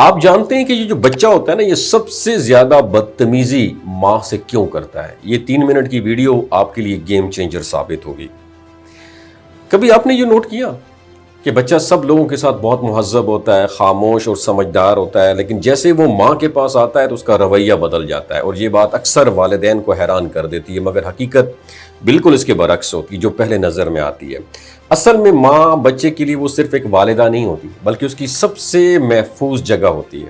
آپ جانتے ہیں کہ یہ جو بچہ ہوتا ہے نا، یہ سب سے زیادہ بدتمیزی ماں سے کیوں کرتا ہے؟ یہ 3 منٹ کی ویڈیو آپ کے لیے گیم چینجر ثابت ہوگی۔ کبھی آپ نے یہ نوٹ کیا کہ بچہ سب لوگوں کے ساتھ بہت مہذب ہوتا ہے، خاموش اور سمجھدار ہوتا ہے، لیکن جیسے وہ ماں کے پاس آتا ہے تو اس کا رویہ بدل جاتا ہے، اور یہ بات اکثر والدین کو حیران کر دیتی ہے، مگر حقیقت بالکل اس کے برعکس ہوتی ہے جو پہلے نظر میں آتی ہے۔ اصل میں ماں بچے کے لیے وہ صرف ایک والدہ نہیں ہوتی، بلکہ اس کی سب سے محفوظ جگہ ہوتی ہے۔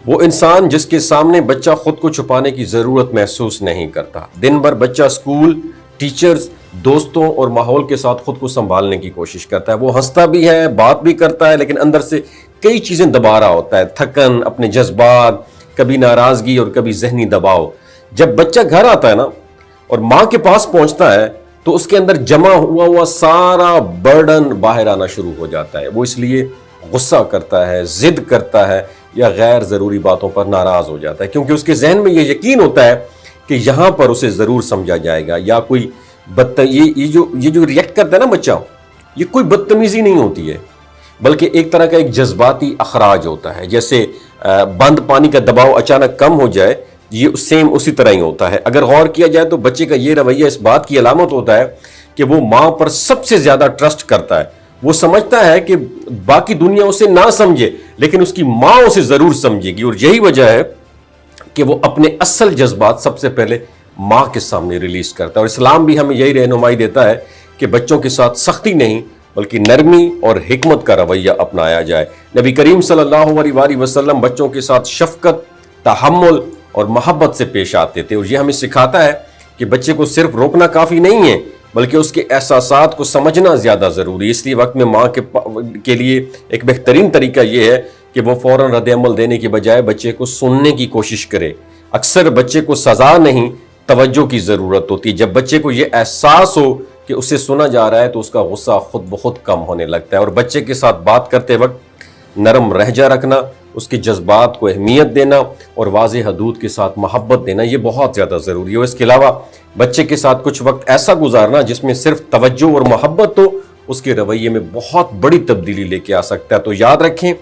وہ انسان جس کے سامنے بچہ خود کو چھپانے کی ضرورت محسوس نہیں کرتا۔ دن بھر بچہ اسکول، ٹیچرز، دوستوں اور ماحول کے ساتھ خود کو سنبھالنے کی کوشش کرتا ہے۔ وہ ہنستا بھی ہے، بات بھی کرتا ہے، لیکن اندر سے کئی چیزیں دبا رہا ہوتا ہے، تھکن، اپنے جذبات، کبھی ناراضگی اور کبھی ذہنی دباؤ۔ جب بچہ گھر آتا ہے نا اور ماں کے پاس پہنچتا ہے تو اس کے اندر جمع ہوا سارا برڈن باہر آنا شروع ہو جاتا ہے۔ وہ اس لیے غصہ کرتا ہے، ضد کرتا ہے یا غیر ضروری باتوں پر ناراض ہو جاتا ہے، کیونکہ اس کے ذہن میں یہ یقین ہوتا ہے کہ یہاں پر اسے ضرور سمجھا جائے گا، یا کوئی یہ جو ریئیکٹ کرتا ہے نا بچہ، یہ کوئی بدتمیزی نہیں ہوتی ہے، بلکہ ایک طرح کا ایک جذباتی اخراج ہوتا ہے۔ جیسے بند پانی کا دباؤ اچانک کم ہو جائے، یہ سیم اسی طرح ہی ہوتا ہے۔ اگر غور کیا جائے تو بچے کا یہ رویہ اس بات کی علامت ہوتا ہے کہ وہ ماں پر سب سے زیادہ ٹرسٹ کرتا ہے۔ وہ سمجھتا ہے کہ باقی دنیا اسے نہ سمجھے، لیکن اس کی ماں اسے ضرور سمجھے گی، اور یہی وجہ ہے کہ وہ اپنے اصل جذبات سب سے پہلے ماں کے سامنے ریلیز کرتا ہے۔ اور اسلام بھی ہمیں یہی رہنمائی دیتا ہے کہ بچوں کے ساتھ سختی نہیں بلکہ نرمی اور حکمت کا رویہ اپنایا جائے۔ نبی کریم صلی اللہ علیہ وآلہ وسلم بچوں کے ساتھ شفقت، تحمل اور محبت سے پیش آتے تھے، اور یہ ہمیں سکھاتا ہے کہ بچے کو صرف روکنا کافی نہیں ہے بلکہ اس کے احساسات کو سمجھنا زیادہ ضروری ہے۔ اس لیے وقت میں ماں کے لیے ایک بہترین طریقہ یہ ہے کہ وہ فوراً رد عمل دینے کے بجائے بچے کو سننے کی کوشش کرے۔ اکثر بچے کو سزا نہیں، توجہ کی ضرورت ہوتی ہے۔ جب بچے کو یہ احساس ہو کہ اسے سنا جا رہا ہے تو اس کا غصہ خود بخود کم ہونے لگتا ہے، اور بچے کے ساتھ بات کرتے وقت نرم لہجہ رکھنا، اس کے جذبات کو اہمیت دینا اور واضح حدود کے ساتھ محبت دینا، یہ بہت زیادہ ضروری ہے۔ اور اس کے علاوہ بچے کے ساتھ کچھ وقت ایسا گزارنا جس میں صرف توجہ اور محبت ہو، اس کے رویے میں بہت بڑی تبدیلی لے کے آ سکتا ہے۔ تو یاد رکھیں،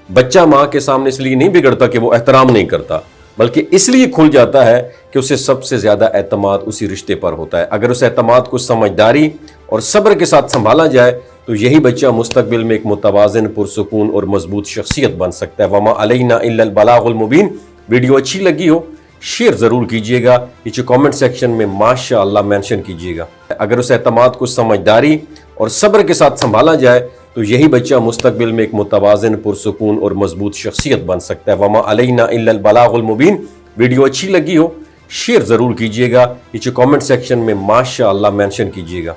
بچہ ماں کے سامنے اس لیے نہیں بگڑتا کہ وہ احترام نہیں کرتا، بلکہ اس لیے کھل جاتا ہے کہ اسے سب سے زیادہ اعتماد اسی رشتے پر ہوتا ہے۔ اگر اس اعتماد کو سمجھداری اور صبر کے ساتھ سنبھالا جائے تو یہی بچہ مستقبل میں ایک متوازن، پرسکون اور مضبوط شخصیت بن سکتا ہے۔ وما علینا الا البلاغ المبین۔ ویڈیو اچھی لگی ہو شیئر ضرور کیجیے گا، نیچے کامنٹ سیکشن میں ماشاءاللہ مینشن کیجیے گا۔ اگر اس اعتماد کو سمجھداری اور صبر کے ساتھ سنبھالا جائے تو یہی بچہ مستقبل میں ایک متوازن، پرسکون اور مضبوط شخصیت بن سکتا ہے۔ وما علینا الا البلاغ المبین۔ ویڈیو اچھی لگی ہو شیئر ضرور کیجیے گا، نیچے کامنٹ سیکشن میں ماشاءاللہ مینشن کیجیے گا۔